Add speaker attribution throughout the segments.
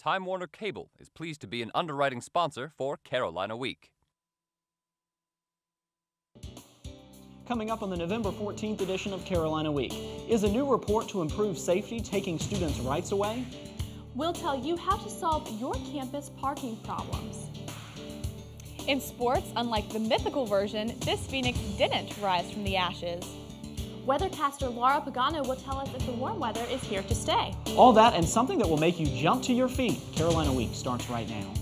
Speaker 1: Time Warner Cable is pleased to be an underwriting sponsor for Carolina Week.
Speaker 2: Coming up on the November 14th edition of Carolina Week, is a new report to improve safety taking students' rights away?
Speaker 3: We'll tell you how to solve your campus parking problems. In sports, unlike the mythical version, this Phoenix didn't rise from the ashes. Weathercaster Laura Pagano will tell us if the warm weather is here to stay.
Speaker 2: All that and something that will make you jump to your feet. Carolina Week starts right now.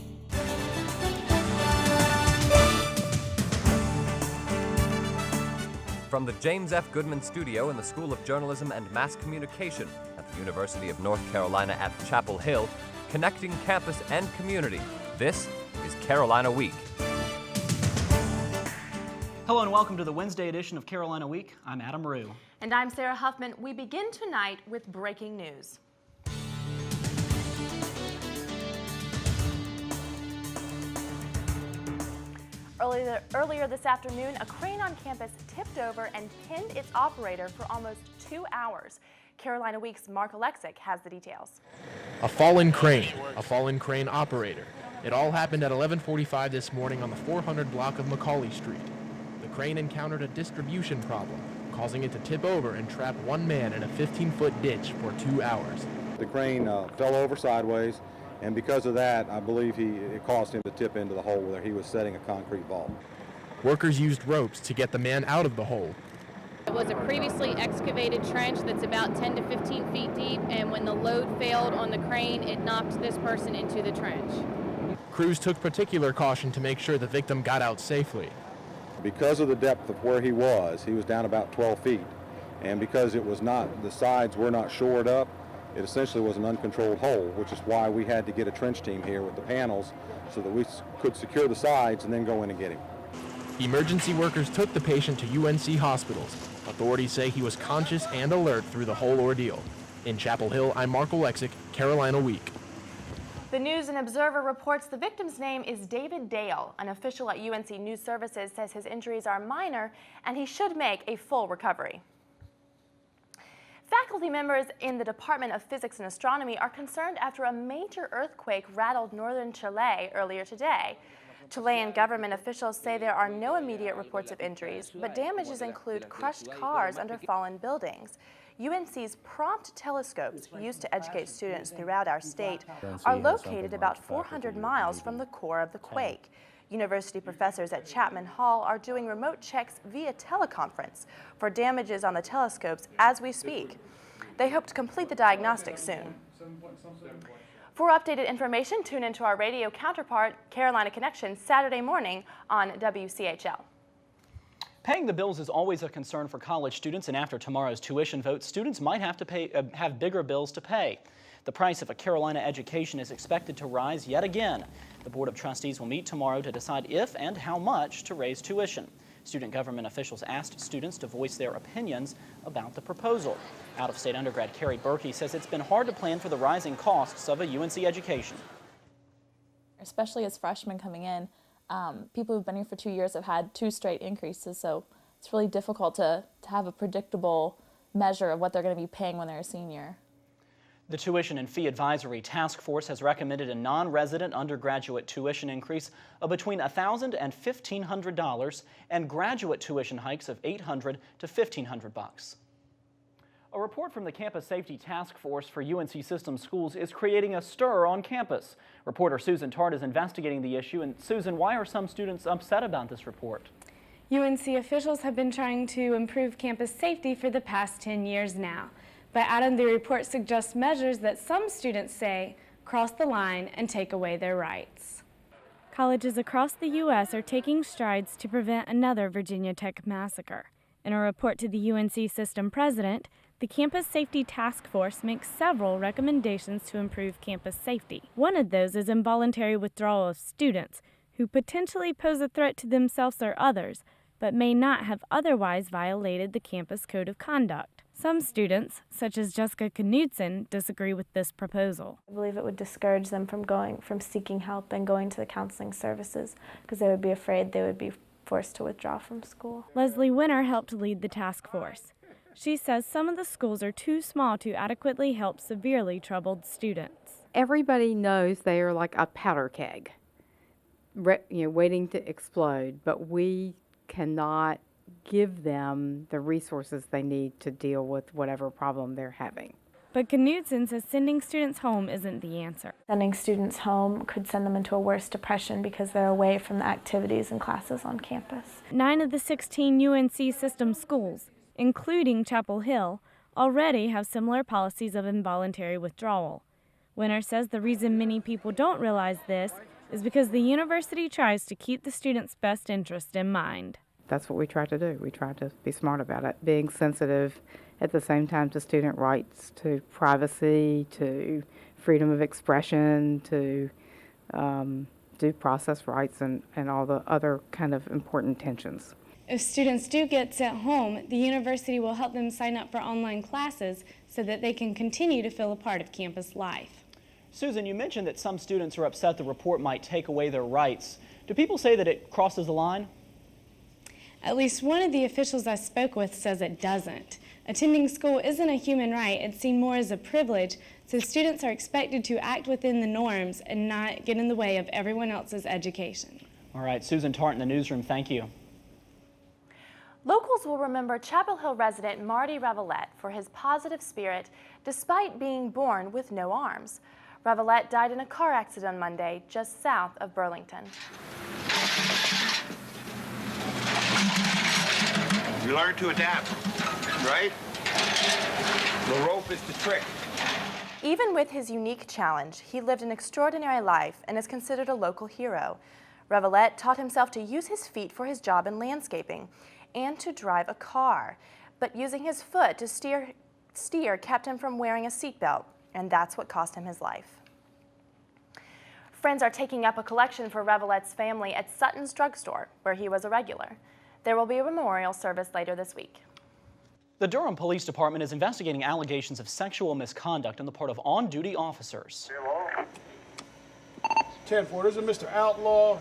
Speaker 1: From the James F. Goodman Studio in the School of Journalism and Mass Communication at the University of North Carolina at Chapel Hill, connecting campus and community, this is Carolina Week.
Speaker 2: Hello and welcome to the Wednesday edition of Carolina Week. I'm Adam Rue.
Speaker 3: And I'm Sarah Huffman. We begin tonight with breaking news. Earlier this afternoon, a crane on campus tipped over and pinned its operator for almost 2 hours. Carolina Week's Mark Alexic has the details.
Speaker 4: A fallen crane operator. It all happened at 11:45 this morning on the 400 block of Macaulay Street. The crane encountered a distribution problem, causing it to tip over and trap one man in a 15-foot ditch for 2 hours.
Speaker 5: The crane fell over sideways, and because of that, I believe it caused him to tip into the hole where he was setting a concrete vault.
Speaker 4: Workers used ropes to get the man out of the hole.
Speaker 6: It was a previously excavated trench that's about 10 to 15 feet deep, and when the load failed on the crane, it knocked this person into the trench.
Speaker 4: Crews took particular caution to make sure the victim got out safely.
Speaker 5: Because of the depth of where he was down about 12 feet, and because the sides were not shored up, it essentially was an uncontrolled hole, which is why we had to get a trench team here with the panels so that we could secure the sides and then go in and get him.
Speaker 4: Emergency workers took the patient to UNC hospitals. Authorities say he was conscious and alert through the whole ordeal. In Chapel Hill, I'm Mark Alexic, Carolina Week.
Speaker 3: The News and Observer reports the victim's name is David Dale. An official at UNC News Services says his injuries are minor and he should make a full recovery. Faculty members in the Department of Physics and Astronomy are concerned after a major earthquake rattled northern Chile earlier today. Chilean government officials say there are no immediate reports of injuries, but damages include crushed cars under fallen buildings. UNC's Prompt telescopes, used to educate students throughout our state, are located about 400 miles from the core of the quake. University professors at Chapman Hall are doing remote checks via teleconference for damages on the telescopes as we speak. They hope to complete the diagnostic soon. For updated information, tune into our radio counterpart, Carolina Connection, Saturday morning on WCHL.
Speaker 2: Paying the bills is always a concern for college students, and after tomorrow's tuition vote, students might have to have bigger bills to pay. The price of a Carolina education is expected to rise yet again. The Board of Trustees will meet tomorrow to decide if and how much to raise tuition. Student government officials asked students to voice their opinions about the proposal. Out-of-state undergrad Carrie Berkey says it's been hard to plan for the rising costs of a UNC education.
Speaker 7: Especially as freshmen coming in, people who've been here for 2 years have had 2 straight increases, so it's really difficult to have a predictable measure of what they're going to be paying when they're a senior.
Speaker 2: The Tuition and Fee Advisory Task Force has recommended a non-resident undergraduate tuition increase of between $1,000 and $1,500 and graduate tuition hikes of $800 to $1,500. A report from the Campus Safety Task Force for UNC System Schools is creating a stir on campus. Reporter Susan Tart is investigating the issue. And Susan, why are some students upset about this report?
Speaker 8: UNC officials have been trying to improve campus safety for the past 10 years now. But Adam, the report suggests measures that some students say cross the line and take away their rights.
Speaker 9: Colleges across the U.S. are taking strides to prevent another Virginia Tech massacre. In a report to the UNC system president, the Campus Safety Task Force makes several recommendations to improve campus safety. One of those is involuntary withdrawal of students who potentially pose a threat to themselves or others, but may not have otherwise violated the campus code of conduct. Some students, such as Jessica Knudsen, disagree with this proposal.
Speaker 10: I believe it would discourage them from seeking help and going to the counseling services because they would be afraid they would be forced to withdraw from school.
Speaker 9: Leslie Winter helped lead the task force. She says some of the schools are too small to adequately help severely troubled students.
Speaker 11: everybody knows they are like a powder keg, waiting to explode, but we cannot give them the resources they need to deal with whatever problem they're having.
Speaker 9: But Knudsen says sending students home isn't the answer.
Speaker 10: Sending students home could send them into a worse depression because they're away from the activities and classes on campus.
Speaker 9: 9 of the 16 UNC system schools, including Chapel Hill, already have similar policies of involuntary withdrawal. Winter says the reason many people don't realize this is because the university tries to keep the students' best interest in mind.
Speaker 11: That's what we try to do. We try to be smart about it, being sensitive at the same time to student rights, to privacy, to freedom of expression, to due process rights, and all the other kind of important tensions.
Speaker 8: If students do get sent home, the university will help them sign up for online classes so that they can continue to feel a part of campus life.
Speaker 2: Susan, you mentioned that some students are upset the report might take away their rights. Do people say that it crosses the line?
Speaker 8: At least one of the officials I spoke with says it doesn't. Attending school isn't a human right. It's seen more as a privilege, so students are expected to act within the norms and not get in the way of everyone else's education.
Speaker 2: All right, Susan Tart in the newsroom, thank you.
Speaker 3: Locals will remember Chapel Hill resident Marty Revelette for his positive spirit despite being born with no arms. Revelette died in a car accident on Monday just south of Burlington.
Speaker 12: You learn to adapt, right? The rope is the trick.
Speaker 3: Even with his unique challenge, he lived an extraordinary life and is considered a local hero. Revelette taught himself to use his feet for his job in landscaping and to drive a car, but using his foot to steer kept him from wearing a seatbelt, and that's what cost him his life. Friends are taking up a collection for Revelette's family at Sutton's Drugstore, where he was a regular. There will be a memorial service later this week.
Speaker 2: The Durham Police Department is investigating allegations of sexual misconduct on the part of on-duty officers.
Speaker 13: 10-4, this is Mr. Outlaw.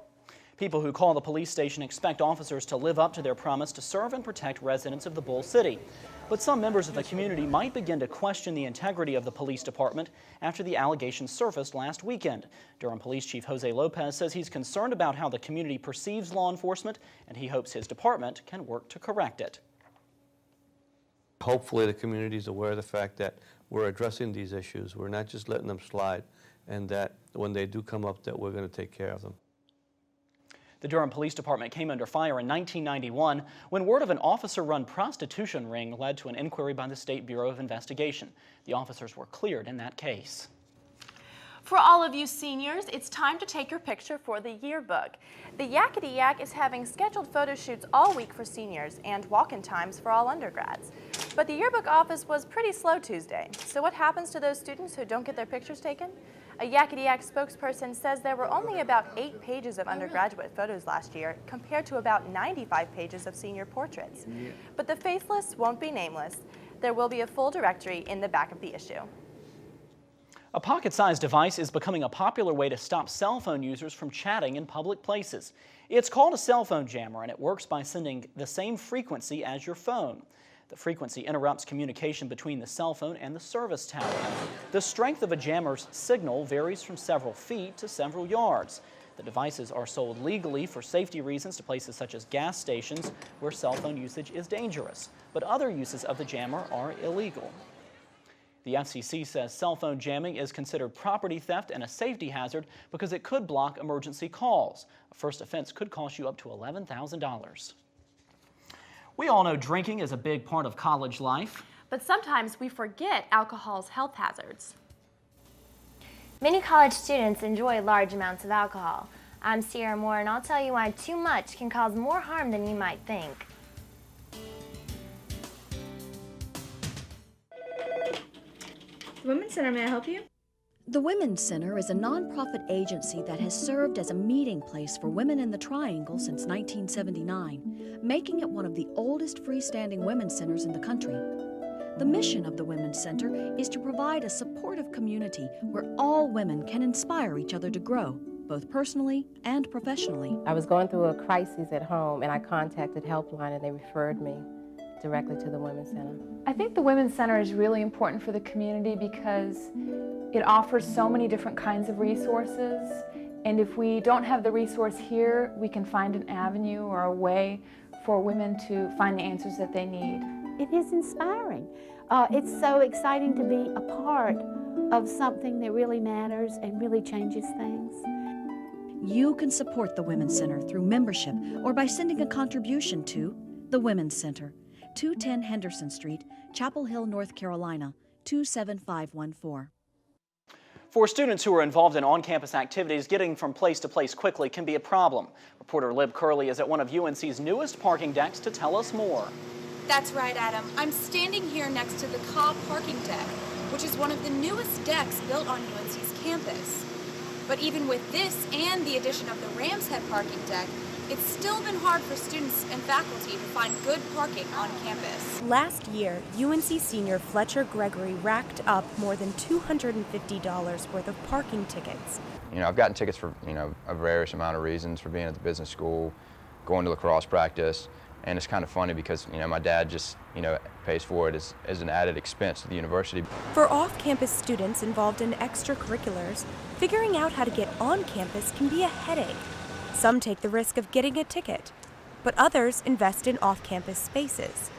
Speaker 2: People who call the police station expect officers to live up to their promise to serve and protect residents of the Bull City. But some members of the community might begin to question the integrity of the police department after the allegations surfaced last weekend. Durham Police Chief Jose Lopez says he's concerned about how the community perceives law enforcement, and he hopes his department can work to correct it.
Speaker 14: Hopefully the community is aware of the fact that we're addressing these issues. We're not just letting them slide, and that when they do come up, that we're going to take care of them.
Speaker 2: The Durham Police Department came under fire in 1991 when word of an officer-run prostitution ring led to an inquiry by the State Bureau of Investigation. The officers were cleared in that case.
Speaker 3: For all of you seniors, it's time to take your picture for the yearbook. The Yakety Yak is having scheduled photo shoots all week for seniors and walk-in times for all undergrads. But the yearbook office was pretty slow Tuesday. So what happens to those students who don't get their pictures taken? A Yakety Yak spokesperson says there were only about 8 pages of undergraduate photos last year, compared to about 95 pages of senior portraits. But the faithless won't be nameless. There will be a full directory in the back of the issue.
Speaker 2: A pocket-sized device is becoming a popular way to stop cell phone users from chatting in public places. It's called a cell phone jammer, and it works by sending the same frequency as your phone. The frequency interrupts communication between the cell phone and the service tower. The strength of a jammer's signal varies from several feet to several yards. The devices are sold legally for safety reasons to places such as gas stations where cell phone usage is dangerous, but other uses of the jammer are illegal. The FCC says cell phone jamming is considered property theft and a safety hazard because it could block emergency calls. A first offense could cost you up to $11,000. We all know drinking is a big part of college life.
Speaker 3: But sometimes we forget alcohol's health hazards.
Speaker 15: Many college students enjoy large amounts of alcohol. I'm Sierra Moore, and I'll tell you why too much can cause more harm than you might think.
Speaker 16: Women's Center, may I help you?
Speaker 17: The Women's Center is a nonprofit agency that has served as a meeting place for women in the Triangle since 1979, making it one of the oldest freestanding women's centers in the country. The mission of the Women's Center is to provide a supportive community where all women can inspire each other to grow, both personally and professionally.
Speaker 18: I was going through a crisis at home, and I contacted Helpline, and they referred me directly to the Women's Center.
Speaker 19: I think the Women's Center is really important for the community because
Speaker 16: It offers so many different kinds of resources, and if we don't have the resource here, we can find an avenue or a way for women to find the answers that they need.
Speaker 19: It is inspiring. It's so exciting to be a part of something that really matters and really changes things.
Speaker 17: You can support the Women's Center through membership or by sending a contribution to the Women's Center, 210 Henderson Street, Chapel Hill, North Carolina, 27514.
Speaker 2: For students who are involved in on-campus activities, getting from place to place quickly can be a problem. Reporter Lib Curley is at one of UNC's newest parking decks to tell us more.
Speaker 20: That's right, Adam. I'm standing here next to the Cobb parking deck, which is one of the newest decks built on UNC's campus. But even with this and the addition of the Rams Head parking deck, it's still been hard for students and faculty to find good parking on campus.
Speaker 21: Last year, UNC senior Fletcher Gregory racked up more than $250 worth of parking tickets.
Speaker 22: I've gotten tickets for, a various amount of reasons, for being at the business school, going to lacrosse practice, and it's kind of funny because, my dad just, pays for it as an added expense to the university.
Speaker 21: For off-campus students involved in extracurriculars, figuring out how to get on campus can be a headache. Some take the risk of getting a ticket, but others invest in off-campus spaces.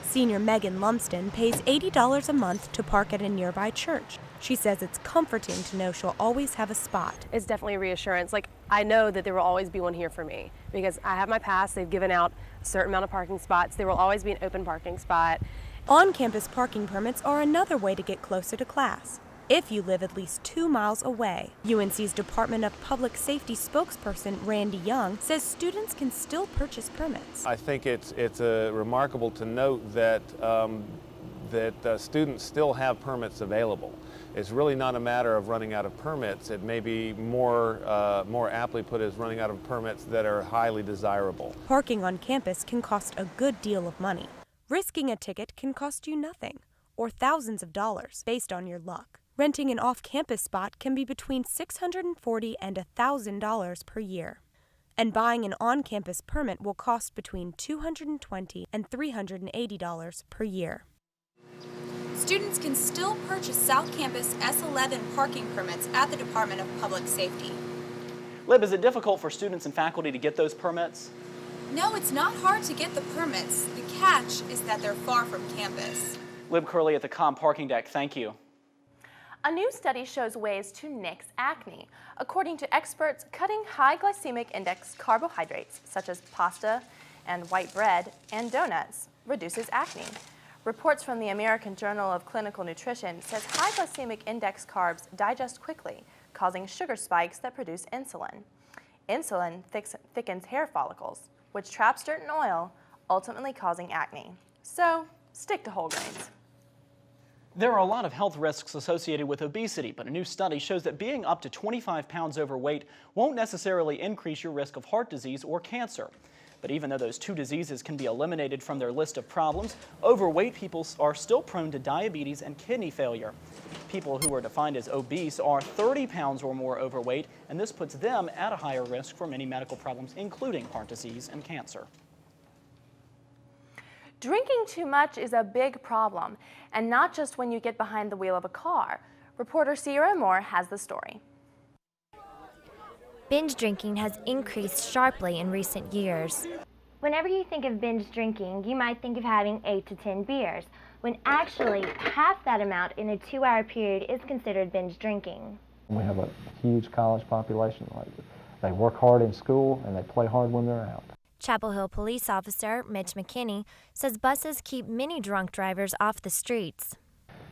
Speaker 21: Senior Megan Lumsden pays $80 a month to park at a nearby church. She says it's comforting to know she'll always have a spot.
Speaker 23: It's definitely a reassurance. I know that there will always be one here for me because I have my pass. They've given out a certain amount of parking spots. There will always be an open parking spot.
Speaker 21: On-campus parking permits are another way to get closer to class, if you live at least 2 miles away. UNC's Department of Public Safety spokesperson Randy Young says students can still purchase permits.
Speaker 24: I think it's remarkable to note that students still have permits available. It's really not a matter of running out of permits. It may be more aptly put as running out of permits that are highly desirable.
Speaker 21: Parking on campus can cost a good deal of money. Risking a ticket can cost you nothing, or thousands of dollars, based on your luck. Renting an off-campus spot can be between $640 and $1,000 per year. And buying an on-campus permit will cost between $220 and $380 per year.
Speaker 20: Students can still purchase South Campus S11 parking permits at the Department of Public Safety.
Speaker 2: Lib, is it difficult for students and faculty to get those permits?
Speaker 20: No, it's not hard to get the permits. The catch is that they're far from campus.
Speaker 2: Lib Curley at the Cobb parking deck, thank you.
Speaker 3: A new study shows ways to nix acne. According to experts, cutting high glycemic index carbohydrates, such as pasta and white bread and donuts, reduces acne. Reports from the American Journal of Clinical Nutrition says high glycemic index carbs digest quickly, causing sugar spikes that produce insulin. Insulin thickens hair follicles, which traps dirt and oil, ultimately causing acne. So, stick to whole grains.
Speaker 2: There are a lot of health risks associated with obesity, but a new study shows that being up to 25 pounds overweight won't necessarily increase your risk of heart disease or cancer. But even though those two diseases can be eliminated from their list of problems, overweight people are still prone to diabetes and kidney failure. People who are defined as obese are 30 pounds or more overweight, and this puts them at a higher risk for many medical problems, including heart disease and cancer.
Speaker 3: Drinking too much is a big problem, and not just when you get behind the wheel of a car. Reporter Sierra Moore has the story.
Speaker 15: Binge drinking has increased sharply in recent years. Whenever you think of binge drinking, you might think of having 8 to 10 beers, when actually half that amount in a 2-hour period is considered binge drinking.
Speaker 25: We have a huge college population. They work hard in school and they play hard when they're out.
Speaker 15: Chapel Hill police officer Mitch McKinney says buses keep many drunk drivers off the streets.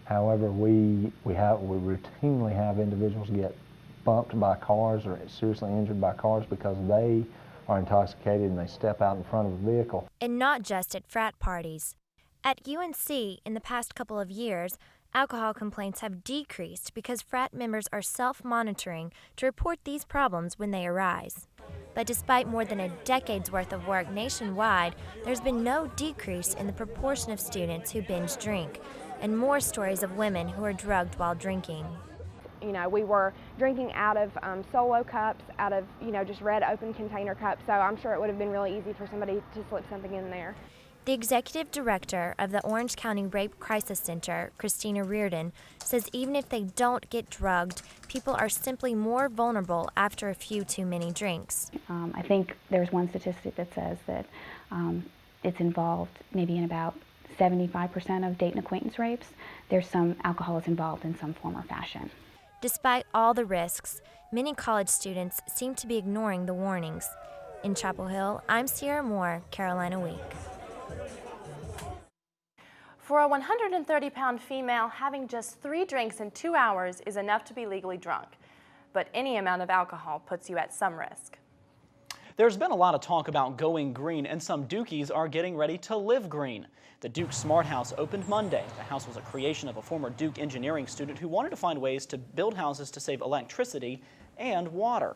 Speaker 25: However, we routinely have individuals get bumped by cars or seriously injured by cars because they are intoxicated and they step out in front of a vehicle.
Speaker 15: And not just at frat parties. At UNC, in the past couple of years, alcohol complaints have decreased because frat members are self-monitoring to report these problems when they arise. But despite more than a decade's worth of work nationwide, there's been no decrease in the proportion of students who binge drink, and more stories of women who are drugged while drinking.
Speaker 26: We were drinking out of Solo cups, out of, just red open container cups, so I'm sure it would have been really easy for somebody to slip something in there.
Speaker 15: The executive director of the Orange County Rape Crisis Center, Christina Reardon, says even if they don't get drugged, people are simply more vulnerable after a few too many drinks.
Speaker 1: I think there's one statistic that says that it's involved maybe in about 75% of date and acquaintance rapes. There's some alcohol is involved in some form or fashion.
Speaker 15: Despite all the risks, many college students seem to be ignoring the warnings. In Chapel Hill, I'm Sierra Moore, Carolina Week.
Speaker 3: For a 130-pound female, having just 3 drinks in 2 hours is enough to be legally drunk. But any amount of alcohol puts you at some risk.
Speaker 2: There's been a lot of talk about going green, and some Dukies are getting ready to live green. The Duke Smart House opened Monday. The house was a creation of a former Duke engineering student who wanted to find ways to build houses to save electricity and water.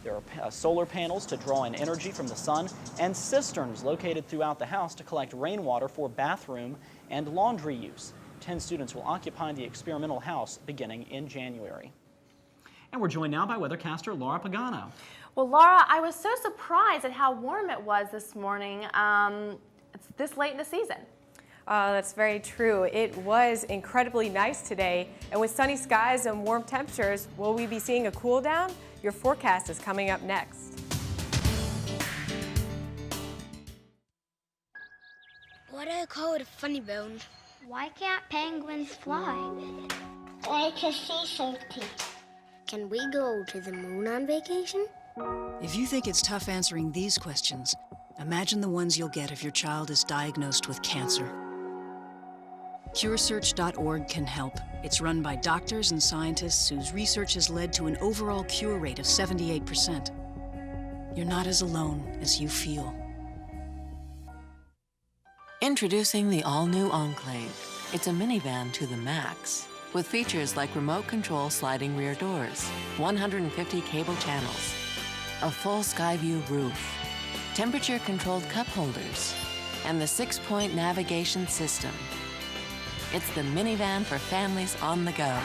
Speaker 2: There are solar panels to draw in energy from the sun and cisterns located throughout the house to collect rainwater for bathroom and laundry use. 10 students will occupy the experimental house beginning in January. And we're joined now by weathercaster Laura Pagano.
Speaker 3: Well, Laura, I was so surprised at how warm it was this morning. It's this late in the season.
Speaker 23: That's very true. It was incredibly nice today, and with sunny skies and warm temperatures, will we be seeing a cool down? Your forecast is coming up next.
Speaker 4: What do you call it a funny bone? Why can't penguins fly? Like a sea safety. Can we go to the moon on vacation?
Speaker 5: If you think it's tough answering these questions, imagine the ones you'll get if your child is diagnosed with cancer. CureSearch.org can help. It's run by doctors and scientists whose research has led to an overall cure rate of 78%. You're not as alone as you feel.
Speaker 6: Introducing the all-new Enclave. It's a minivan to the max, with features like remote control sliding rear doors, 150 cable channels, a full Skyview roof, temperature-controlled cup holders, and the 6-point navigation system. It's the minivan for families on the go.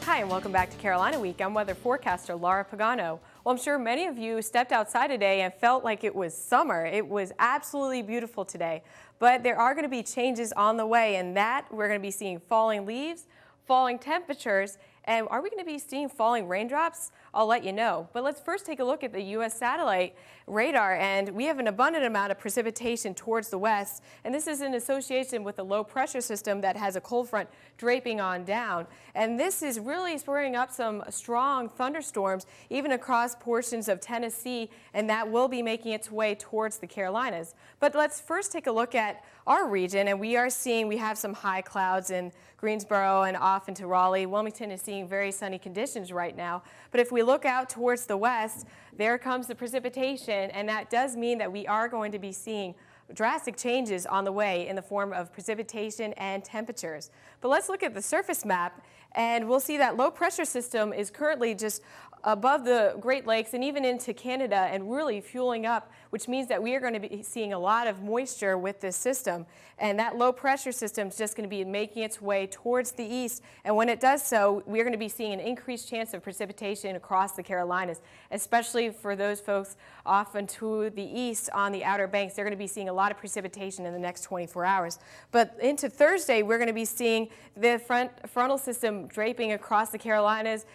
Speaker 23: Hi, and welcome back to Carolina Week. I'm weather forecaster Laura Pagano. Well, I'm sure many of you stepped outside today and felt like it was summer. It was absolutely beautiful today. But there are going to be changes on the way, and that we're going to be seeing falling leaves, falling temperatures, and are we going to be seeing falling raindrops? I'll let you know. But let's first take a look at the U.S. satellite radar, and we have an abundant amount of precipitation towards the west, and this is in association with a low pressure system that has a cold front draping on down. And this is really spurring up some strong thunderstorms even across portions of Tennessee, and that will be making its way towards the Carolinas. But let's first take a look at our region, and we have some high clouds in Greensboro and off into Raleigh. Wilmington is seeing very sunny conditions right now. But if we look out towards the west, there comes the precipitation, and that does mean that we are going to be seeing drastic changes on the way in the form of precipitation and temperatures. But let's look at the surface map, and we'll see that low pressure system is currently just above the Great Lakes and even into Canada and really fueling up, which means that we are going to be seeing a lot of moisture with this system. And that low pressure system is just going to be making its way towards the east. And when it does so, we're going to be seeing an increased chance of precipitation across the Carolinas, especially for those folks off and to the east on the Outer Banks. They're going to be seeing a lot of precipitation in the next 24 hours. But into Thursday, we're going to be seeing the frontal system draping across the Carolinas,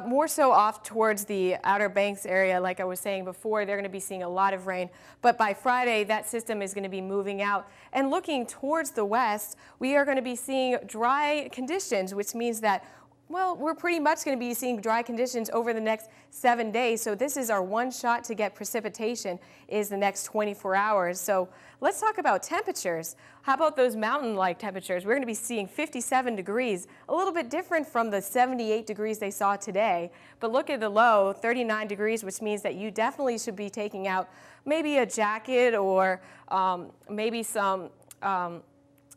Speaker 23: more so off towards the Outer Banks area. Like I was saying before, they're going to be seeing a lot of rain. But by Friday, that system is going to be moving out. And looking towards the west, we are going to be seeing dry conditions, which means that, well, we're pretty much going to be seeing dry conditions over the next 7 days. So this is our one shot to get precipitation is the next 24 hours. So let's talk about temperatures. How about those mountain-like temperatures? We're going to be seeing 57 degrees, a little bit different from the 78 degrees they saw today. But look at the low, 39 degrees, which means that you definitely should be taking out maybe a jacket or maybe some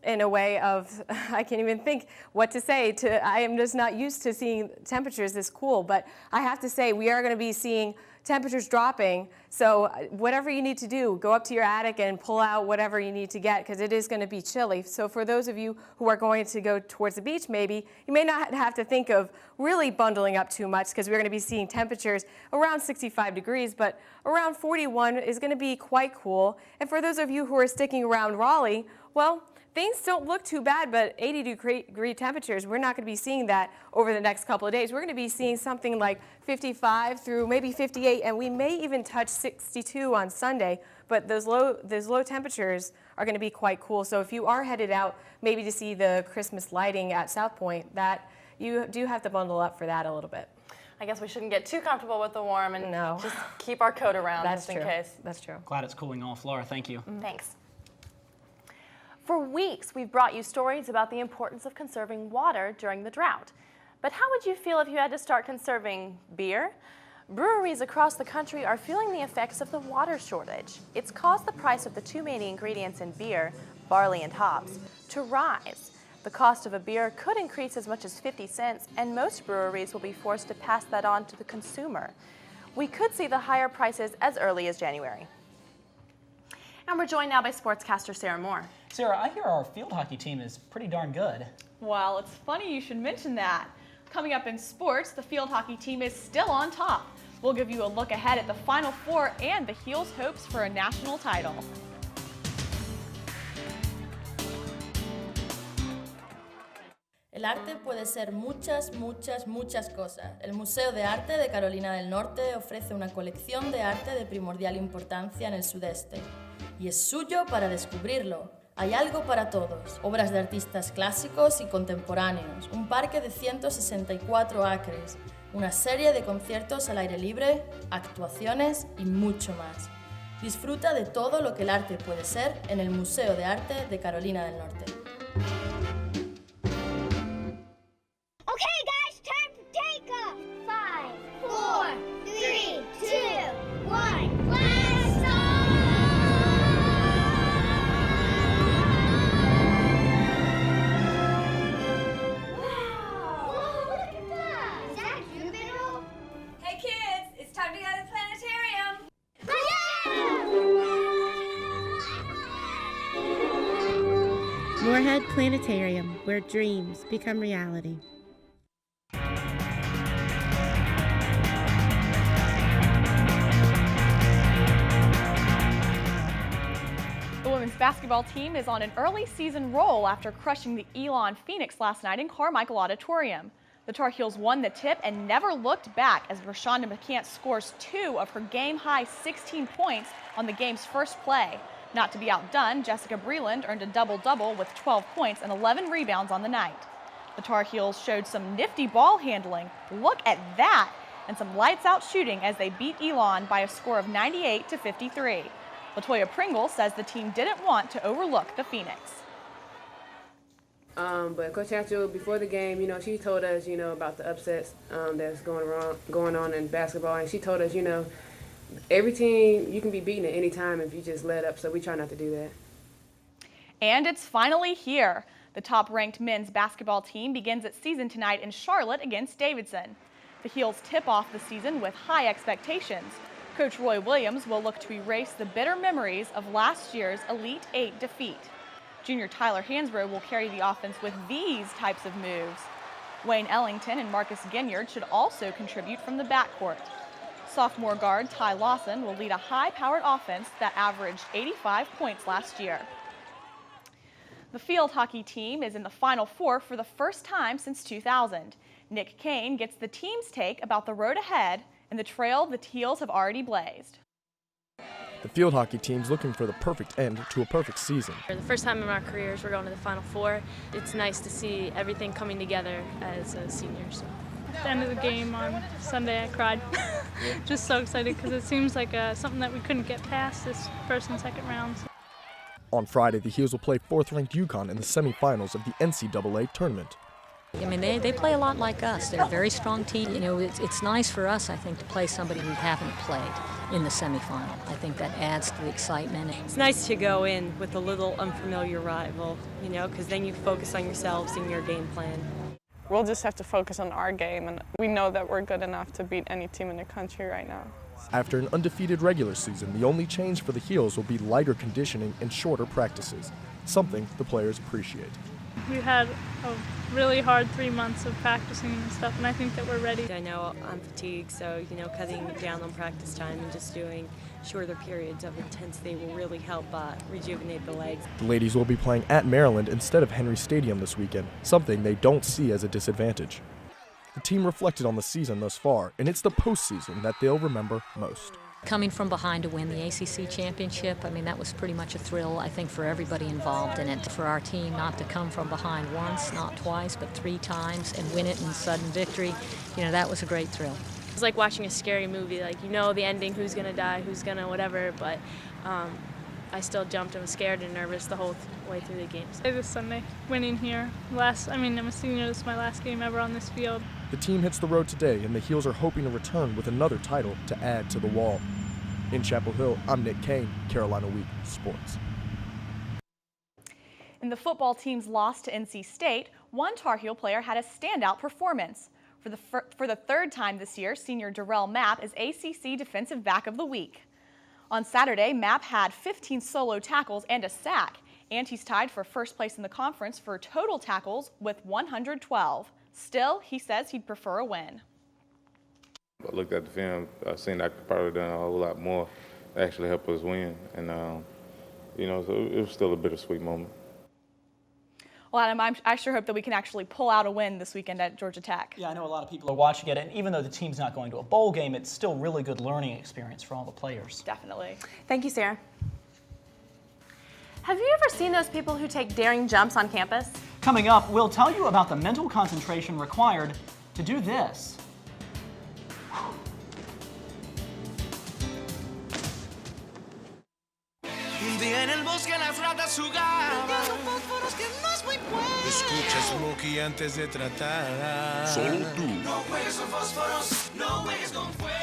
Speaker 23: in a way of, I can't even think what to say. I am just not used to seeing temperatures this cool, but I have to say we are going to be seeing temperatures dropping. So whatever you need to do, go up to your attic and pull out whatever you need to get, because it is going to be chilly. So for those of you who are going to go towards the beach, maybe, you may not have to think of really bundling up too much, because we're going to be seeing temperatures around 65 degrees, but around 41 is going to be quite cool. And for those of you who are sticking around Raleigh, well, things don't look too bad, but 80-degree temperatures, we're not going to be seeing that over the next couple of days. We're going to be seeing something like 55 through maybe 58, and we may even touch 62 on Sunday, but those low temperatures are going to be quite cool. So if you are headed out maybe to see the Christmas lighting at South Point, that you do have to bundle up for that a little bit.
Speaker 3: I guess we shouldn't get too comfortable with the warm and just keep our coat around just in case.
Speaker 23: That's true.
Speaker 2: Glad it's cooling off. Laura, thank you.
Speaker 3: Thanks. For weeks, we've brought you stories about the importance of conserving water during the drought. But how would you feel if you had to start conserving beer? Breweries across the country are feeling the effects of the water shortage. It's caused the price of the two main ingredients in beer, barley and hops, to rise. The cost of a beer could increase as much as 50 cents, and most breweries will be forced to pass that on to the consumer. We could see the higher prices as early as January. And we're joined now by sportscaster Sarah Moore.
Speaker 2: Sarah, I hear our field hockey team is pretty darn good.
Speaker 7: Well, it's funny you should mention that. Coming up in sports, the field hockey team is still on top. We'll give you a look ahead at the Final Four and the Heels' hopes for a national title.
Speaker 8: El arte puede ser muchas cosas. El Museo de Arte de Carolina del Norte ofrece una colección de arte de primordial importancia en el sudeste. Y es suyo para descubrirlo. Hay algo para todos. Obras de artistas clásicos y contemporáneos, un parque de 164 acres, una serie de conciertos al aire libre, actuaciones y mucho más. Disfruta de todo lo que el arte puede ser en el Museo de Arte de Carolina del Norte.
Speaker 4: Okay, guys, time for takeoff. 5, 4, 3, 2, 1. Blast off! Wow! Whoa, look at that! Is that Jupiter?
Speaker 20: Hey kids, it's time to go to the planetarium.
Speaker 9: Moorhead Planetarium, where dreams become reality.
Speaker 7: The women's basketball team is on an early season roll after crushing the Elon Phoenix last night in Carmichael Auditorium. The Tar Heels won the tip and never looked back as Rashonda McCants scores 2 of her game-high 16 points on the game's first play. Not to be outdone, Jessica Breland earned a double-double with 12 points and 11 rebounds on the night. The Tar Heels showed some nifty ball handling, look at that, and some lights-out shooting as they beat Elon by a score of 98-53. Latoya Pringle says the team didn't want to overlook the Phoenix.
Speaker 10: But Coach Hatchell, before the game, she told us, about the upsets that's going on in basketball, and she told us, every team, you can be beaten at any time if you just let up, so we try not to do that.
Speaker 7: And it's finally here. The top-ranked men's basketball team begins its season tonight in Charlotte against Davidson. The Heels tip off the season with high expectations. Coach Roy Williams will look to erase the bitter memories of last year's Elite Eight defeat. Junior Tyler Hansbrough will carry the offense with these types of moves. Wayne Ellington and Marcus Ginyard should also contribute from the backcourt. Sophomore guard Ty Lawson will lead a high-powered offense that averaged 85 points last year. The field hockey team is in the Final Four for the first time since 2000. Nick Kane gets the team's take about the road ahead and the trail the Heels have already blazed.
Speaker 11: The field hockey team's looking for the perfect end to a perfect season.
Speaker 12: For the first time in our careers, we're going to the Final Four. It's nice to see everything coming together as a senior. So.
Speaker 27: At the end of the game on Sunday, I cried. Just so excited because it seems like something that we couldn't get past this first and second rounds.
Speaker 11: On Friday, the Heels will play 4th-ranked UConn in the semifinals of the NCAA tournament.
Speaker 28: I mean, they play a lot like us. They're a very strong team. It's nice for us, I think, to play somebody we haven't played in the semifinal. I think that adds to the excitement.
Speaker 29: It's nice to go in with a little unfamiliar rival, because then you focus on yourselves and your game plan.
Speaker 30: We'll just have to focus on our game, and we know that we're good enough to beat any team in the country right now.
Speaker 11: After an undefeated regular season, the only change for the Heels will be lighter conditioning and shorter practices, something the players appreciate.
Speaker 27: We had a really hard 3 months of practicing and stuff, and I think that we're ready.
Speaker 29: I know I'm fatigued, so cutting down on practice time and just doing shorter periods of intensity will really help rejuvenate the legs.
Speaker 11: The ladies will be playing at Maryland instead of Henry Stadium this weekend, something they don't see as a disadvantage. The team reflected on the season thus far, and it's the postseason that they'll remember most.
Speaker 28: Coming from behind to win the ACC championship, I mean, that was pretty much a thrill, I think, for everybody involved in it. For our team not to come from behind once, not twice, but 3 times and win it in sudden victory, that was a great thrill.
Speaker 12: It's like watching a scary movie, like the ending, who's gonna die, who's gonna whatever, but I still jumped and was scared and nervous the whole way through the games.
Speaker 27: This Sunday, winning here. I'm a senior, this is my last game ever on this field.
Speaker 11: The team hits the road today, and the Heels are hoping to return with another title to add to the wall. In Chapel Hill, I'm Nick Kane, Carolina Week Sports.
Speaker 7: In the football team's loss to NC State, one Tar Heel player had a standout performance. For the 3rd time this year, senior Darrell Mapp is ACC Defensive Back of the Week. On Saturday, Mapp had 15 solo tackles and a sack, and he's tied for first place in the conference for total tackles with 112. Still, he says he'd prefer a win.
Speaker 13: I looked at the film, I seen I could probably done a whole lot more to actually help us win, and so it was still a bittersweet moment.
Speaker 7: Well, Adam, I sure hope that we can actually pull out a win this weekend at Georgia Tech.
Speaker 2: Yeah, I know a lot of people are watching it, and even though the team's not going to a bowl game, it's still really good learning experience for all the players.
Speaker 7: Definitely.
Speaker 3: Thank you, Sarah. Have you ever seen those people who take daring jumps on campus?
Speaker 2: Coming up, we'll tell you about the mental concentration required to do this.
Speaker 14: Un día en el bosque las ratas jugaban. Escucha Smokey antes de tratar.
Speaker 16: Solo tú.
Speaker 14: No juegues con fósforos, no juegues con fuego.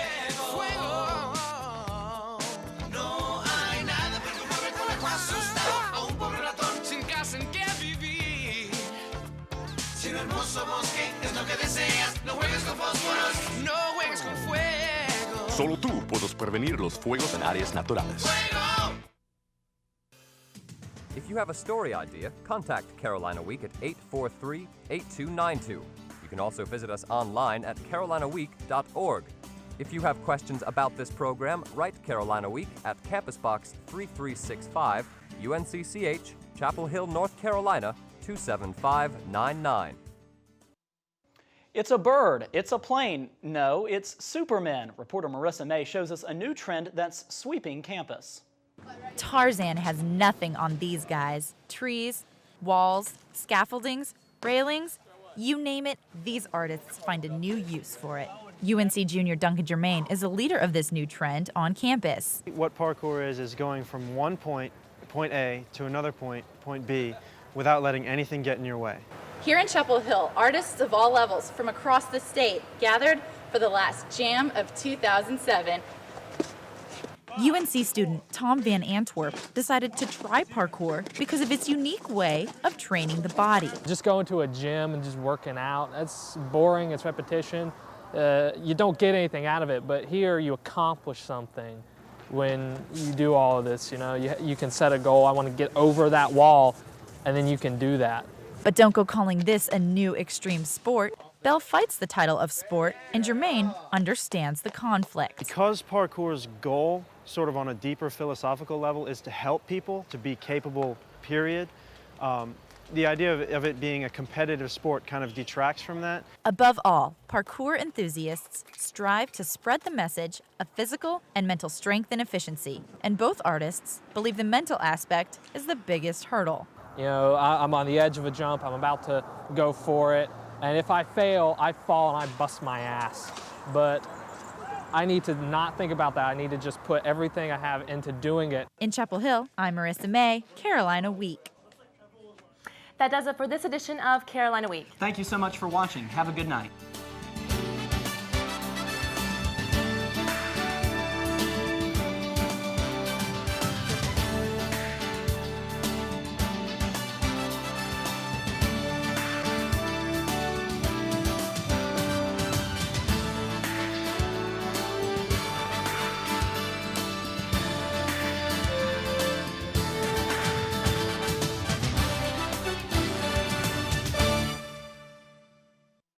Speaker 14: No hay nada perturbable con la cual asustar a un pobre ratón sin casa en que vivir. Si un hermoso bosque es lo que deseas, no juegues con fósforos, no juegues con fuego.
Speaker 16: Solo tú puedes prevenir los fuegos en áreas naturales.
Speaker 14: ¡Fuego!
Speaker 17: If you have a story idea, contact Carolina Week at 843-8292. You can also visit us online at carolinaweek.org. If you have questions about this program, write Carolina Week at Campus Box 3365, UNCCH, Chapel Hill, North Carolina, 27599.
Speaker 2: It's a bird, it's a plane, no, it's Supermen. Reporter Marissa May shows us a new trend that's sweeping campus.
Speaker 18: Tarzan has nothing on these guys. Trees, walls, scaffoldings, railings, you name it, these artists find a new use for it. UNC junior Duncan Germain is a leader of this new trend on campus.
Speaker 19: What parkour is going from one point, point A, to another point, point B, without letting anything get in your way.
Speaker 21: Here in Chapel Hill, artists of all levels from across the state gathered for the last Jam of 2007.
Speaker 18: UNC student Tom Van Antwerp decided to try parkour because of its unique way of training the body.
Speaker 22: Just going to a gym and just working out, that's boring, it's repetition. You don't get anything out of it, but here you accomplish something when you do all of this. You can set a goal, I want to get over that wall, and then you can do that.
Speaker 18: But don't go calling this a new extreme sport. Bell fights the title of sport, and Germain understands the conflict.
Speaker 19: Because parkour's goal, sort of on a deeper philosophical level, is to help people to be capable, period. The idea of it being a competitive sport kind of detracts from that.
Speaker 18: Above all, parkour enthusiasts strive to spread the message of physical and mental strength and efficiency. And both artists believe the mental aspect is the biggest hurdle.
Speaker 22: I'm on the edge of a jump, I'm about to go for it, and if I fail, I fall and I bust my ass. But I need to not think about that. I need to just put everything I have into doing it.
Speaker 18: In Chapel Hill, I'm Marissa May, Carolina Week.
Speaker 3: That does it for this edition of Carolina Week.
Speaker 2: Thank you so much for watching. Have a good night.